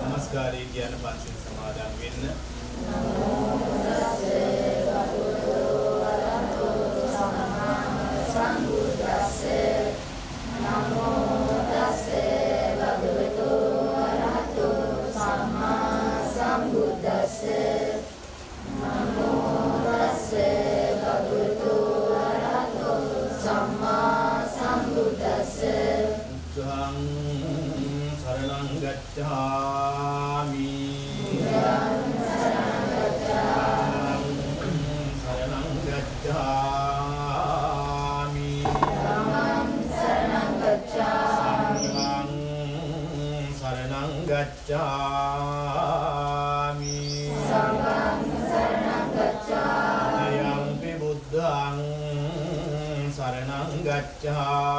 නමස්කාරය කියන පන්සිල් සමාදන් වෙන්න. शरणं गच्छामि शरणं गच्छामि शरणं गच्छामि द्वितीयंपि बुद्धं शरणं गच्छामि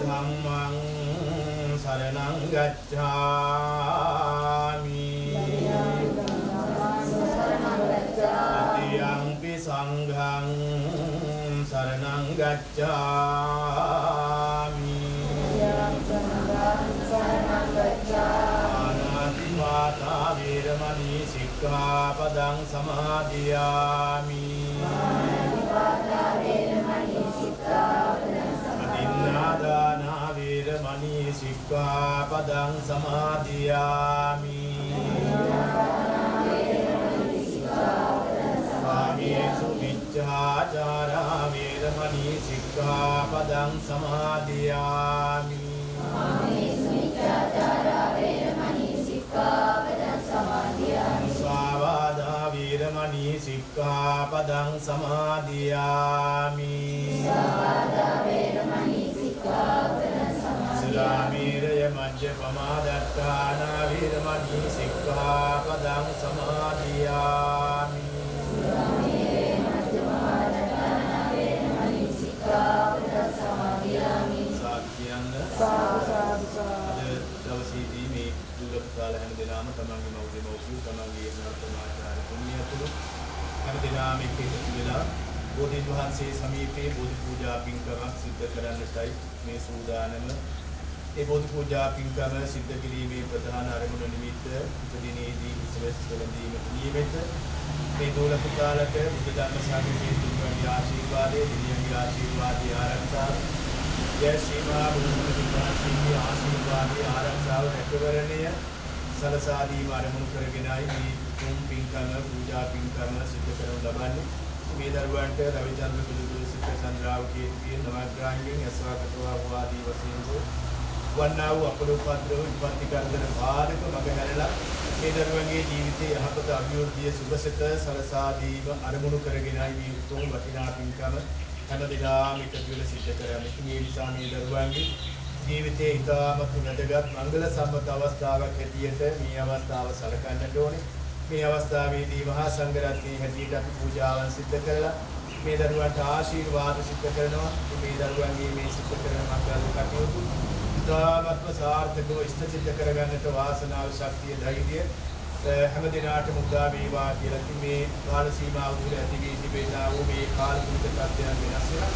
धम्मं शरणं गच्छामि तृतीयंपि संघं शरणं गच्छामि पाणातिपाता वेरमणि सिक्खापदं समादियामि अदिन्नादाना वेरमणि सिक्खापदं समादियामि कामेषु मिथ्याचारा वेरमणि सिक्खापदं समादियामि मुसावादा वेरमणि सिक्खापदं समादियामि सुरामेरय मज्जपमादत्ताना वेरमणि सिक्खापदं समादियामि දවසේදී මේ දුර්ලභ කාල හැම දිනම තමන්ගේ මෞර්ය තමන්ගේ නර්තනාචාර්ය පුණ්‍යතුළු හැම දිනම එකතු වෙලා බෝධි වහන්සේ සමීපයේ බෝධි පූජා පින්කමක් සිද්ධ කරන්නටයි මේ සූදානම. ඒ බෝධි පූජා පින්කම සිද්ධ කිරීමේ ප්‍රධාන අරමුණ නිමිත්ත උපදිනේදී විසවස් වලදීම නියමිත මේ දුර්ලභ කාලක බුද්ධ ධර්ම සාගරයේ තුන්වැනි ආශිර්වාදයේ දිව්‍යංග ආශිර්වාදයේ ආරක්ෂාව जय श्री महाभूमि आशीर्वादी आरक्षाव रැකවරණය සලසාදී වරමුණු කරගෙනයි මේ තුන් පින්කම පූජා පින්කම සිදු කරනු ලබන්නේ. මේ දරුවන්ට රවිචන්ද්‍ර පිළිතුරු සිත චන්ද්‍රාව කීර්තිය නවග්‍රහණයෙන් යසවාකතවා වාදී වශයෙන් වන්නා වූ අපරෝපද්‍රව විපත්ති කරදර බාධක මගහැරලා මේ දරුවන්ගේ ජීවිතයේ යහපත අභිවෘද්ධිය සුභසිත සලසාදීව අරමුණු කරගෙනයි මේ තුන් වටිනා පින්කම හැම දිනම එකතු වෙලා සිද්ධ කරන්නේ. මේ නිසා මේ දරුවන්ගේ ජීවිතයේ ඉතාමත් වැදගත් මංගල සම්පත අවස්ථාවක් හැටියට මේ අවස්ථාව සලකන්නට ඕනේ. මේ අවස්ථාවේදී මහා සංඝරත්නයේ හැටියට අපි පූජාවන් සිද්ධ කරලා මේ දරුවන්ට ආශිර්වාද සිද්ධ කරනවා. මේ දරුවන්ගේ මේ සිද්ධ කරන මංගල කටයුතු ඉතාමත්ම සාර්ථකව ඉෂ්ට සිද්ධ කරගන්නට වාසනාව ශක්තිය ධෛර්යය හැම දිනාටම උදා වේවා කියලා මේ කාල සීමාව තුළ ඇති වී තිබෙනා වූ මේ කාලගුණික තත්ත්වයන් වෙනස් වෙලා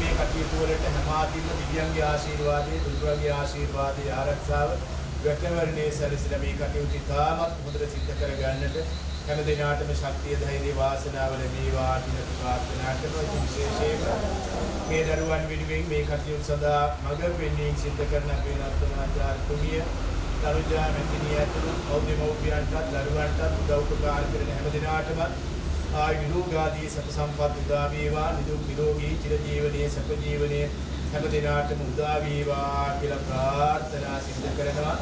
මේ කටයුතු වලට හැමාදීම දිව්‍යංගයේ ආශිර්වාදයේ දුර්ගගේ ආශිර්වාදයේ ආරක්ෂාව වැටවරණේ සැලසෙලා මේ කටයුතු ඉතාමත් හොඳට සිද්ධ කරගන්නට හැම දිනාටම ශක්තිය ධෛර්ය වාසනාව ලැබේවා කියලා ප්‍රාර්ථනා කරනවා. විශේෂයෙන්ම මේ දරුවන් වෙනුවෙන් මේ කටයුතු සඳහා මඟ පෙන්වීම සිද්ධ කරන අපේ නර්තනාචාර්යතුමිය දරුජා මෙතිනිය ඇතුළු බෞද්ධ මව්පියන්ටත් දරුවන්ටත් උදව් උපකාර කරන හැම දිනාටම ආයුර්ෝගාදී සප සම්පත් උදා වේවා නිදුක් නිරෝගී චිරජීවනයේ සප ජීවනයේ හැම දිනාටම උදා වේවා කියලා ප්‍රාර්ථනා සිදු කරනවා.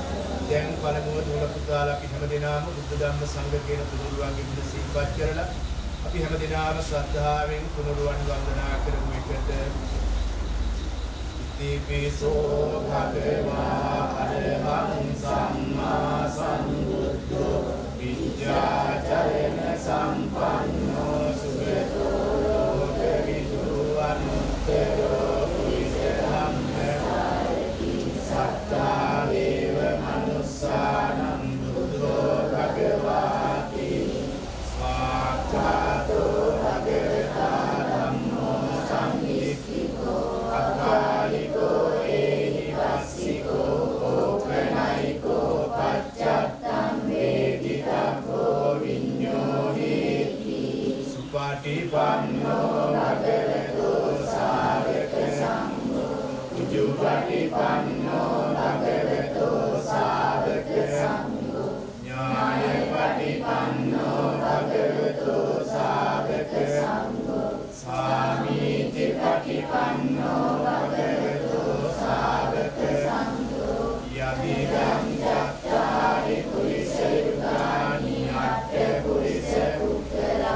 දැන් පළමුව දුල පුතාලා අපි හැම දිනම බුද්ධ ධම්ම සංඝ කියන තුනුරුවන්ගේ බුදු සිහිපත් කරලා අපි හැම දිනම ශ්‍රද්ධාවෙන් තුනුරුවන් වන්දනා කරමු එකට. ඉතිපිසෝ භගවා අරහං සම්මා සම්බුද්ධෝ විද්‍යාචරණ සම්පන්නෝ සුගතෝ ලෝකවිදු අනුත්තරෝ පුරිස ධම්මකාරී සත්තා Idam Cattari Purisa Yudhani Atta Purisa Uttara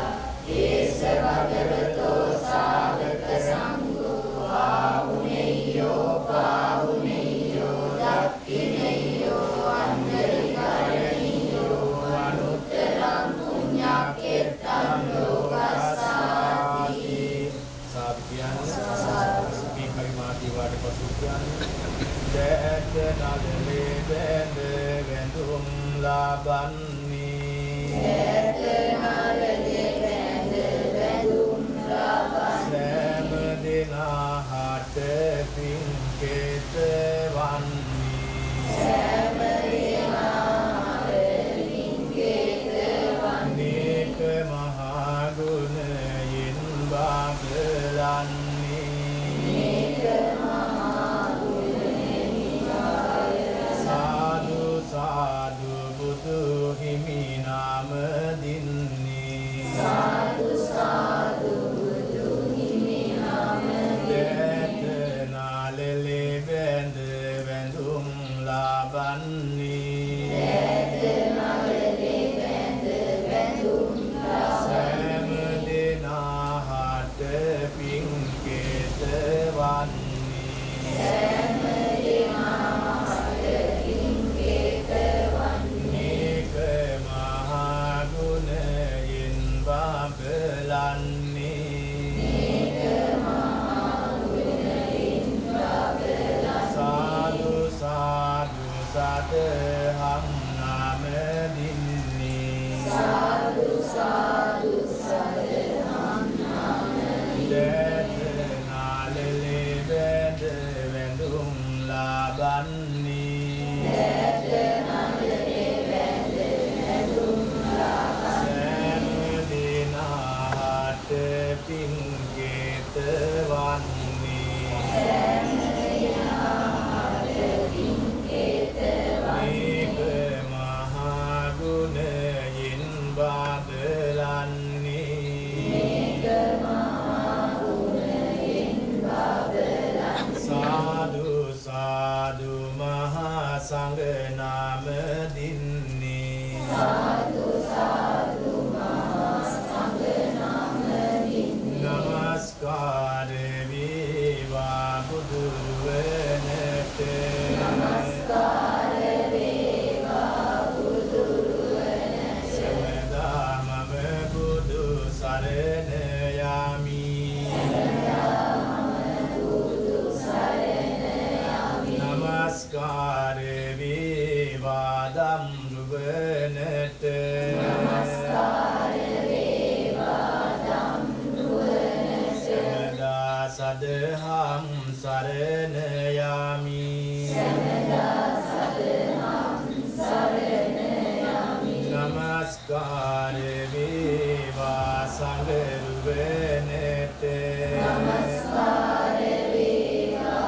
Esa Bhagavato Savaka Sangho Pahuneyo Pahuneyo Dakhineyo Andarikaraneyo Anutteram Punyakirtam Lokasati Sabhyan Sukhi Parimati Vada Pasukyan Dete Nalale Bende Vendum Labanni Dete Nalale Bende Vendum Labanni Samadina Hate Pinkete Vanni Samadina Hate Pinkete Vanni Nika Mahaguna Yin Bablanni Nika Sadhu Buddhu Himi Nama Dinni Sadhu Sadhu Buddhu Himi Nama Dinni Nalele Bende Vendum Labanni Nalele Bende Vendum Labanni Samadina Hate Pinkete Vanni Samadina Bablanni Sadhu Sadhu Sadham Nama Dinni Sadhu Sadhu Sadham Nama Dinni Dete Nalele Bende Vendum Labanni Dete Nalele Bende Vendum Labanni Pinkete Vanni Nika Mahaguna Yin Bablanni Sadhu Sadhu Mahasangha Nama Dinni Sadhu Sadhu Namaskare Viva Budurvanete Namaskare Viva Budurvanete Sameda Mame Budu Saranayami Sameda Mame Budu Saranayami Namaskare Viva Damruvanete Namaskare Sadham Saranayami Sameda Sadham Saranayami Namaskare Viva Sangharuvanete Namaskare Viva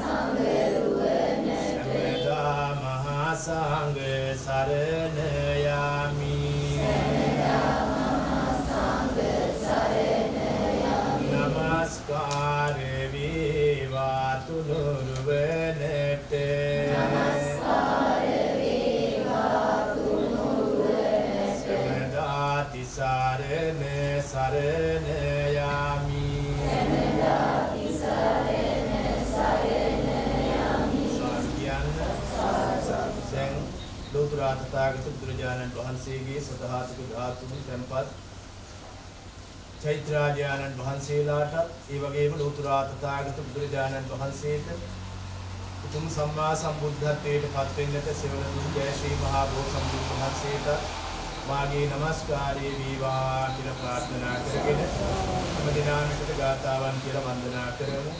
Sangharuvanete Sameda Mahasangha Saranayami Sameda Mahasangha Saranayami Namaskare Viva Tunurvanete Namaskare Viva Tunurvanete Samedati Sarane Saranayami Samedati Sarane Saranayami Sadhyan Sadhyan Lotura Tathagata Buduranjan Vahansege Sadahatika Dhatumu Tempat චෛත්‍රාජානන් වහන්සේලාටත් ඒ වගේම ලෝතුරා තථාගත බුදුරජාණන් වහන්සේට උතුම් සම්මා සම්බුද්ධත්වයට පත් වෙන්නට සෙවන දුන් ජය ශ්‍රී මහා බෝසත්තුන් වහන්සේට මාගේ නමස්කාරය වේවා කියලා ප්‍රාර්ථනා කරගෙන හැම දිනකට ගාථාවන් කියලා වන්දනා කරමු.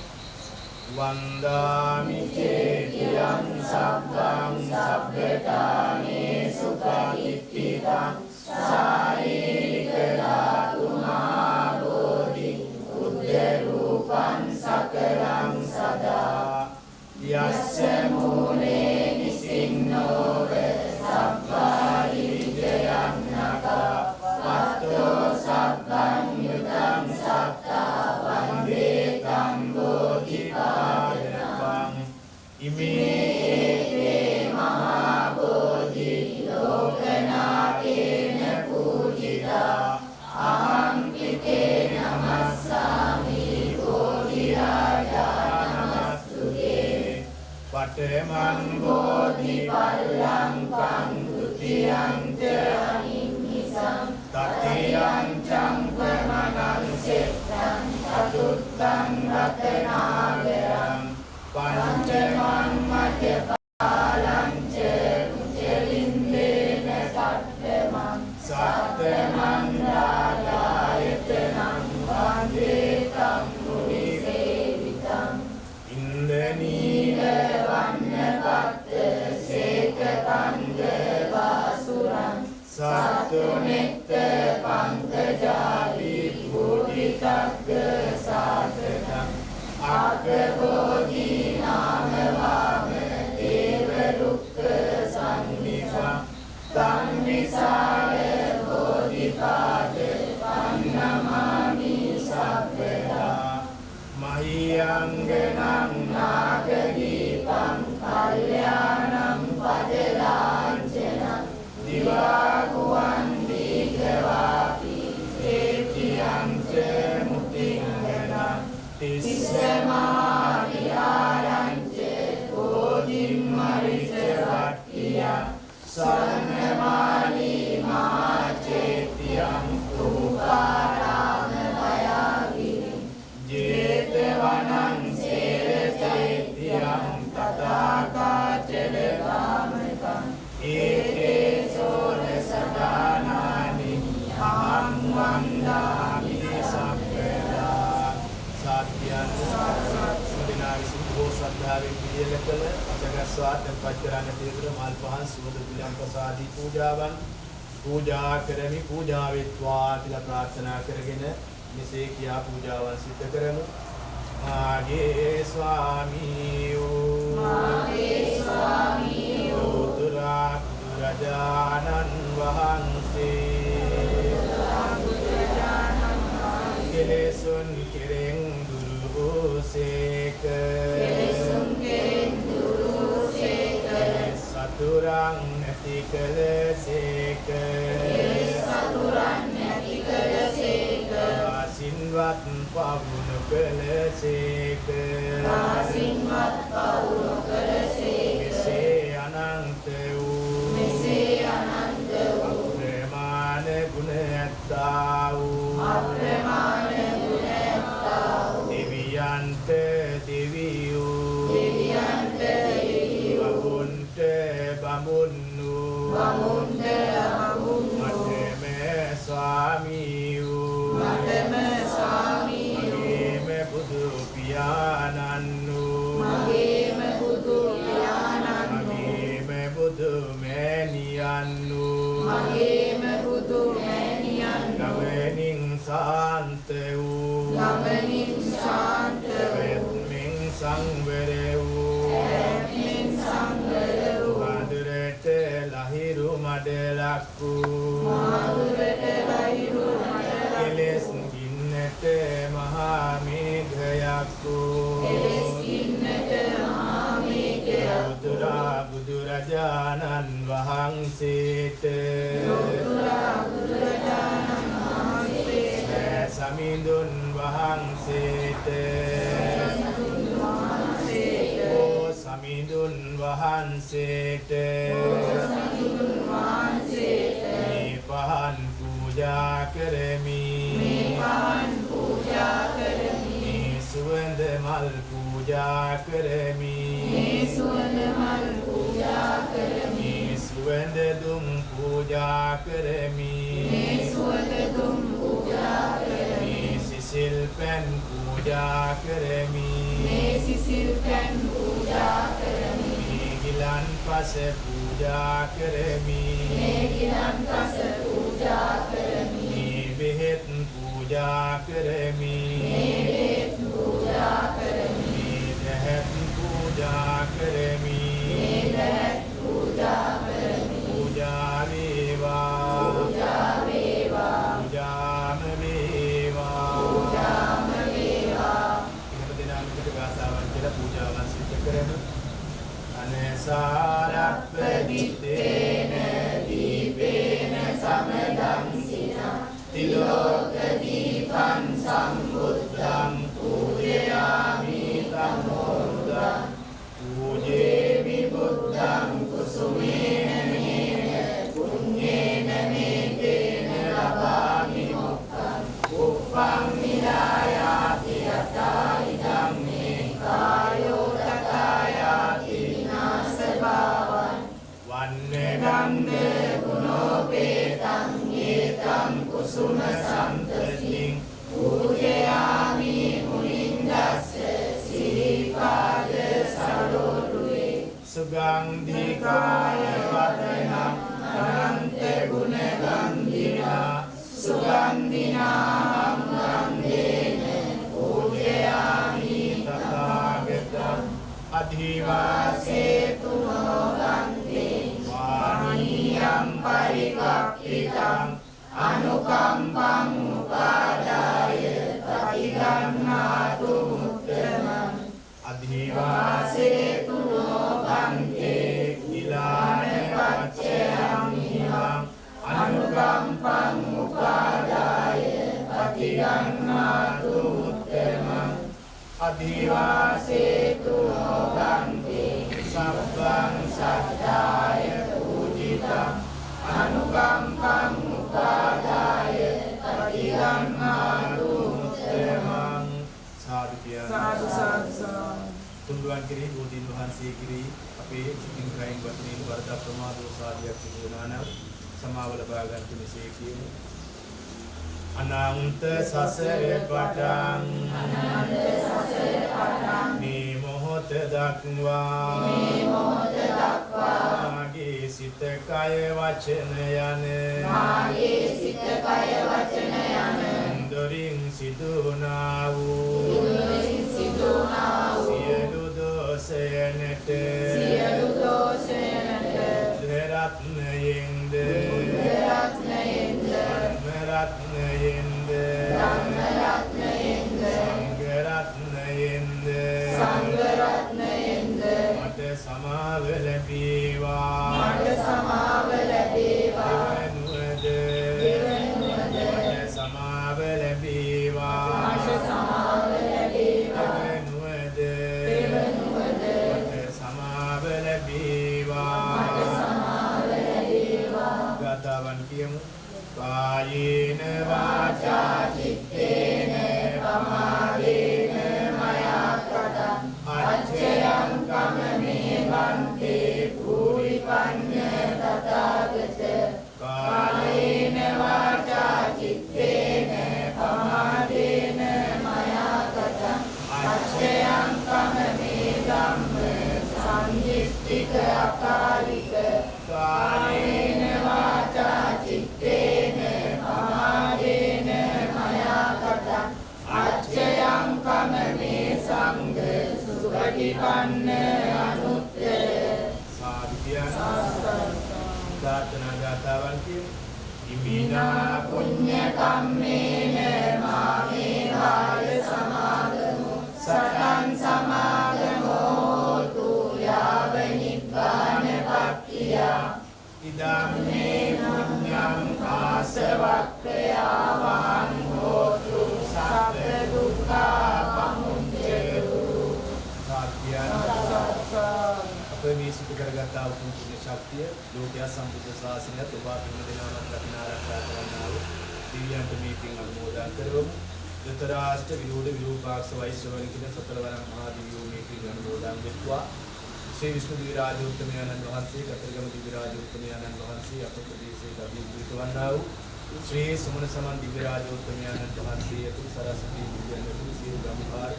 වන්දාමි චේතියං සබ්බං සබ්බකාමේ සුඛාතිත්තිතං සාරීරික ධාතු මහා බෝධි උද්දරූපං සකලං සදා යස්ස මූලේ නිසින්නෝව සබ්බාරි විජයං නකා පත්තෝ සබ්බං යුතං සත්තා වන්දේ තං බෝධිපාදකං ඉමේ Ete sole sadanani aham vandami sampeda Satyan Sudinari Sindhu Sadhavi Piyalakala Atagaswat dan Pajjarana Devra Malpahan Sudha Bilam Pasadi Pujavan Puja Karami Puja Vitwa Tila Prarthana Karagena Nise Kiya Pujavan Siddha Karamu Mage Swami Mage Swami Udura Kudurajanan Vahanse Kilesun Kireng Duru Seka Kilesun Kireng Duru Seka Saturang Nati Kala Seka Saturang Nati Kala Seka Asinvat Pavunu Kala Seka Asinvat Pavunu Kala Seka Mese Ananteu Mese Ananteu Apremane Gunettau Apremane Gunettau Deviyante Deviyu Deviyante Deviyu Babunte Bamunnu Babunte Bamunnu Mateme Swamiyu Mateme Swamiyu Mageme Buddhu Piyanannu Mageme Buddhu Piyanannu Mageme Buddhu Meniyannu Mageme Buddhu Meniyannu Gamening Santeu Gamening Santeu Vetming Sangvereu Vetming Sangvereu Madurete Lahiru Madelakku Madurete Lahiru Madelakku Keles Ginnete Mahamegayakku Keles Ginnete Mahamegayakku Udura Budurajanan Vahangsete Udura Budurajanan Vahangsete Samindun Vahangsete Samindun Vahangsete O Samindun Vahangsete Samindun Vahangsete Nipahan Puja Karami Nipahan Puja Karami Suwanda Mal Puja Karami Suwanda Mal Puja Karami Suwanda Dum Puja Karami Suwanda Dum Puja Karami Sisil Pen Puja Karami Sisil Pen Puja Karami Gilan Pase Puja Karami Gilan Pase Puja Karami Behet Puja Karami Behet Puja Karami Dehet Puja Karami Dehet Puja Karami Puja Viva Puja Viva Puja Meva Puja Meva Kita namin katagasawan sila Puja Vansita Karama Anesarappaditena Dipena Samadang Sina Tilokadipam Sambuddham Pujayami Tamodam Pujemi Buddham Kusumena Mena Punyena Mekena Labami Mukkam Uppam Nidayati Atayidam Mekayo Tatayati Vinasabhavan Vannedande Gunopetam Yetam Kusuma Santating Pujayami Munindase Siripada Sarorue Sugandhikaya Vadanam Anante Gunagandhina Sugandhinam Gandhene Pujayami Tathagatam Adhivasetu no Gandhi Vaniyam Parikappitam Anukampam Upadaya Patigannatu Muttamam Adhivasetu no Gandhi Ilane Pacchayam Himam Anukampam Upadaya Patigannatu Muttamam Adhivasetu no Gandhi Sabbang Saddhaya Pujitam Anukampam Upadaya Patigannatu Muttamam Sadhu Sadhu Sadhu තුන්දුවන් කෙරෙහි බෝධීන් වහන්සේ කෙරෙහි අපේ සිතින් කයින් වචනයෙන් වරද ප්‍රමාද දෝෂාදියක් සිදු වුණා නම් සමාව ලබා ගන්නට මෙසේ කියමු. අනන්ත සසර පටන් මේ මොහොත දක්වා මාගේ සිත කය වචන යන දොරින් සිදුනා වූ සියලු දෝෂයන්ට රත්නයෙන්ද සංඝරත්නයෙන්ද මට සමාව ලැබේවා මට සමාව ලැබේවා ගාථාවන් කියමු. කායේන වාචා චිත්තේන පමාදේන මයා කතං අච්චයං කමමේ වන්තේ පුරිපඤ්ඤ තථාගත. කායේන වාචා චිත්තේන පමාදේන මයා කතං අච්චයං කමමේ ධම්ම සංදිස්තික අකාලික. කායේන වාචා චිත්තේන පමාදේන මයා කතං අච්චයං කමමේ සංඝ සුපටිපන්න අනුත්තර. සාධ්‍යං ගාතනා ගාතාවන් කියමු. ඉමිනා පුඤ්ඤ කම්මේන මාමේ වාය සමාගමු සතං සමාගමෝ තු යාව නිබ්බාන පක්ඛියා. ඉදං මේ පුඤ්ඤං ආසවක්ඛයාවං හෝතු සබ්බ දුක්ඛා පමුච්ඡේතු. සාධ්‍යං අපේ මේ සිදු කරගත් උතුම් පුණ්‍ය ශක්තිය ලෝකයා සම්බුද්ධ ශාසනයත් ඔබ අපිට දෙනවනක් රකින්න ආරක්ෂා කරන්නා වූ දිව්‍යන්ත මේ පින් අනුමෝදන් කරවමු. දතරාෂ්ට විරෝධ විරූපාක්ෂ වෛශ්‍රවණ කියන සතරවරම් මහා දිව්‍යෝ මේ පින් අනුමෝදන් වෙත්වා. ශ්‍රී විෂ්ණු දිව්‍ය රාජෝත්තමයන්න් වහන්සේ කතරගම දිව්‍ය රාජෝත්තමයන්න් වහන්සේ අප ප්‍රදේශයේ අභිවෘද්ධ වන්නා වූ ශ්‍රී සුමන සමන් දිව්‍ය රාජෝත්තමයන්න් වහන්සේ අතුරු සරස්වතී දිව්‍යන්තු සියලු ගම්හාර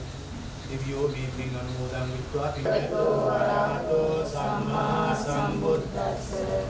දිව්‍යෝ මේ පින් අනුමෝදන් වෙත්වා. පින්කෝ වරහතෝ සම්මා සම්බුද්දස්ස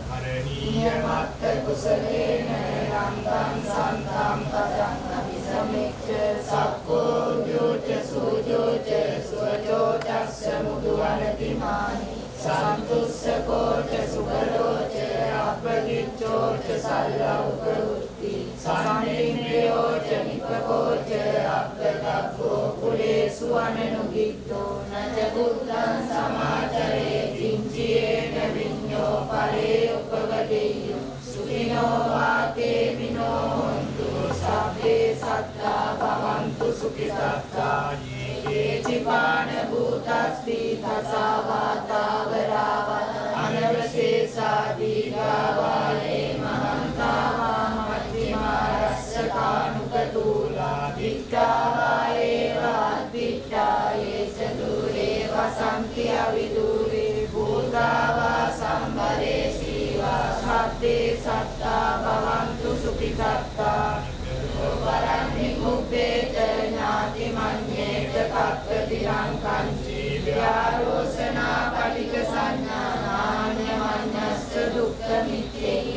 හරණීය මත්ත කුසලේන රන්තං සන්තං පදං අபிසමෙච්ච සක්කෝ ජෝච සූජෝච සුවජෝචස්ස මුදුවනතිමානි සන්තුස්සකෝච සුගලෝච අපගිච්ඡෝච සල්ලෞකරුත්ති සම්නිම්බයෝච නිපකෝච අප්පකප්පෝ කුලේසු අනනුගිත්තෝ නච බුද්ධං සමාචරේ කිංචේන විඤ්ඤෝ පරේ උපගදෙය්‍යෝ සුඛිනෝ වාතේ විනෝ හොන්තු සබ්බේ සත්තා භවන්තු සුඛිතත්තා චිපාන භූතස්ති තසාවාතාවරාව අනවශේෂා දීඝාවාලේ මහන්තාවා මච්චිමාරස්සකානුකතූලා දික්ඛාවායේ වාද්දිට්ඨායේ චතුරේ වසන්ති අවිදූරේ භූතාවා සම්බරේ සීවා සබ්බේ සත්තා භවන්තු සුඛිතත්තා. වරන්ති කුබ්බේත ඥාති මඤ්ඤේත කප්පතිරං කංචි ව්‍යාරෝසනා පටික සංඥානාඤ්ඤ මඤ්ඤස්ස දුක්ඛ මිච්ඡේය.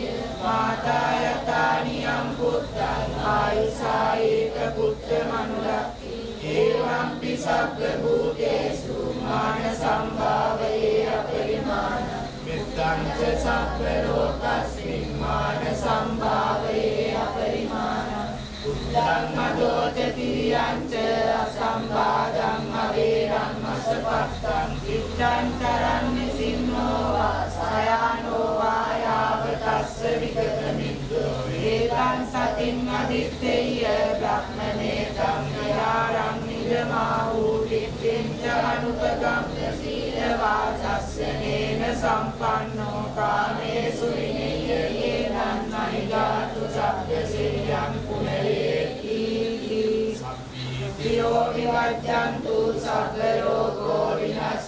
මාතා යතානියං පුත්තං ආයුසායේක පුත්ත මනුරක්ඛි ඒවම්පි සබ්බ භූතේසු මාන සම්භාවයේ අපරිමාණ මෙත්තං ච සබ්බ ලෝකස්මින් මාන සම්භාවයේ අපරිමාණ. උත්තං මදෝච තිරියංච අසම්බාධං අවේරං අසපත්තං ඉත්තං තරන්නි සින්නෝ වාසයානෝ වායාව තස්ස විගත මිද්දෝ වේදං සතින් අදිත්තේය බ්‍රහ්මනේතං යාරං නිගමා වූ විද්දෙන් ච අනුපගම්ම සීල වාසස්සනේන සම්පන්නෝ කාමේසු විනේයේනං අනිගාතු සබ්බ සිරියං පුනරේති. පියෝ විවජ්ජන්තු සබ්බ රෝගෝ විනස්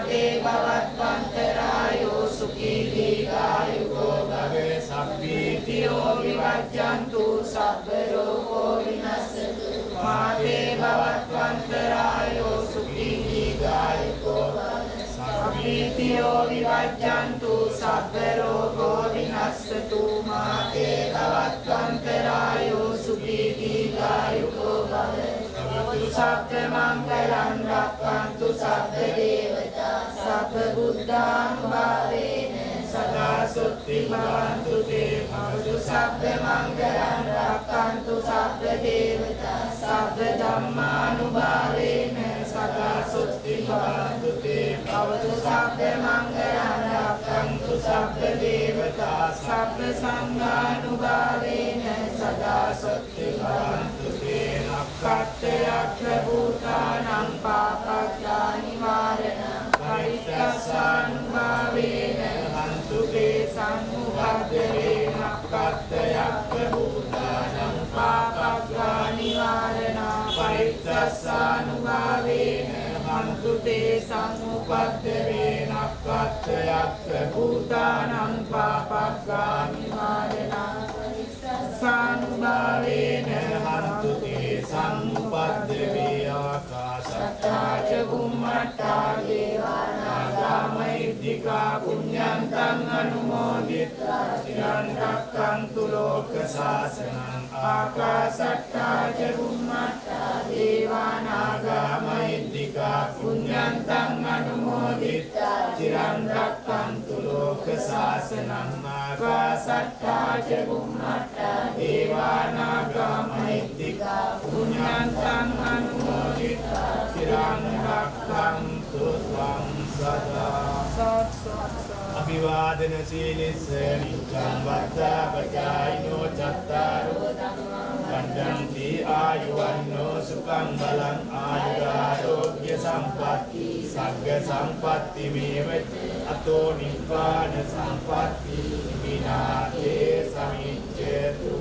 මාතේ භවත්වන්තරායෝ සුඛී දීඝායුකෝ භවේ සබ්බීතියෝ විවජ්ජන්තු සබ්බ රෝගෝ විනස්සතු මාතේ භවත්වන්තරායෝ සුඛී දීඝායුකෝ භවේ සබ්බීතියෝ විවජ්ජන්තු සබ්බ රෝගෝ විනස්සතු මාතේ භවත්වන්තරායෝ සුඛී දීඝායුකෝ භවේ සබ්බ මංගලං රක්ඛන්තු සබ්බ දේවතා සබ්බ බුද්ධානුභාවේන සදා සුත්ති භවන්තු තේ භවතු සබ්බ මංගලං රක්ඛන්තු සබ්බ දේවතා සබ්බ ධම්මානුභාවේන සදා සුත්ති භවන්තු තේ භවතු සබ්බ මංගලං රක්ඛන්තු සබ්බ දේවතා සබ්බ සංඝානුභාවේන සදා සුත්ති භවන්තු තේ නක්ඛත්තයක්ඛ භූතානං පාපග්ගා නිවාරණං පරිත්‍යාසානුභාවේන හන්තු තේ සම්මුඛද්දේ නක්ඛත්තයක්ඛ භූතානං පාපග්ගා නිවාරණං පරිත්‍යාසානුභාවේන හන්තු තේ සම්මුඛද්දේ නක්ඛත්තයක්ඛ භූතානං පාපග්ගා නිවාරණං පරිත්‍යාසානුභාවේන හන්තු තේ සම්පද්දේ ආකාශත්තා ච බුම්මත්තා දේවානාගා මහිද්దికා පුඤ්ඤන්තං අනුමෝදිත්වා චිරන් රක්ඛන්තු ලෝක සාසනං ආකාශත්තා ච බුම්මත්තා දේවානාගා මහිද්దికා පුඤ්ඤන්තං අනුමෝදිත්වා චිරන් රක්ඛන්තු ලෝක සාසනං ආකාශත්තා ච බුම්මත්තා දේවානාගා මහිද්దికා පුඤ්ඤන්තං අනුමෝදිत्वा चिरं रक्षन्तु त्वं सदा अभिवादन शीलिस्स नित्यं वत्तपचारिणो चत्तारो वन्दन्ति आयुवन्नो सुखं बलं आयुरारोग्य सम्पत्ति सर्ग सम्पत्ति मेवति अतो निब्बान सम्पत्ति विनाशे समिज्जतु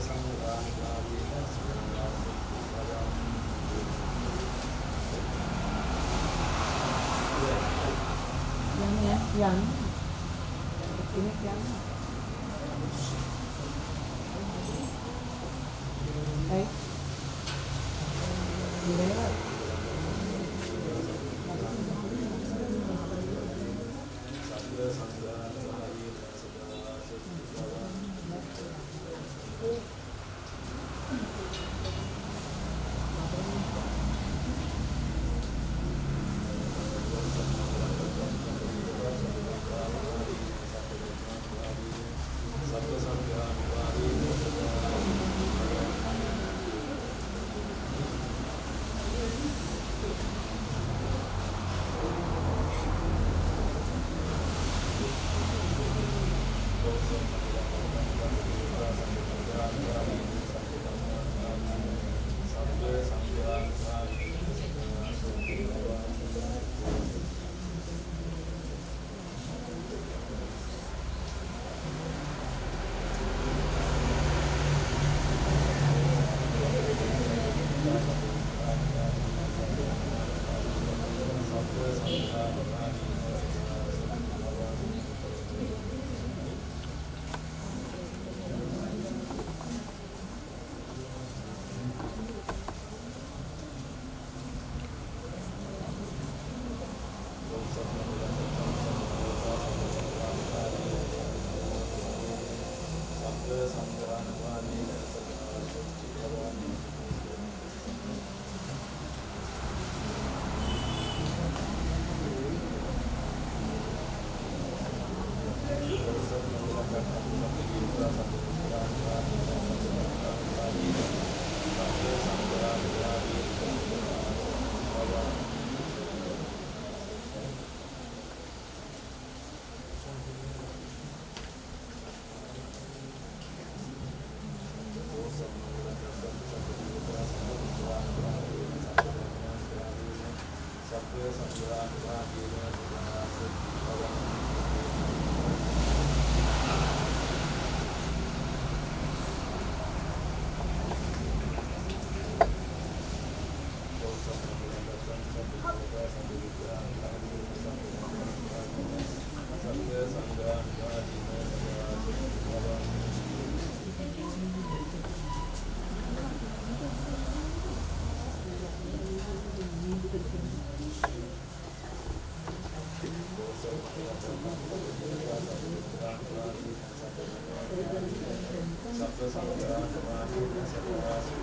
Yang ya, yang. Ini yang. Đấy. Gì đấy ạ? Sabda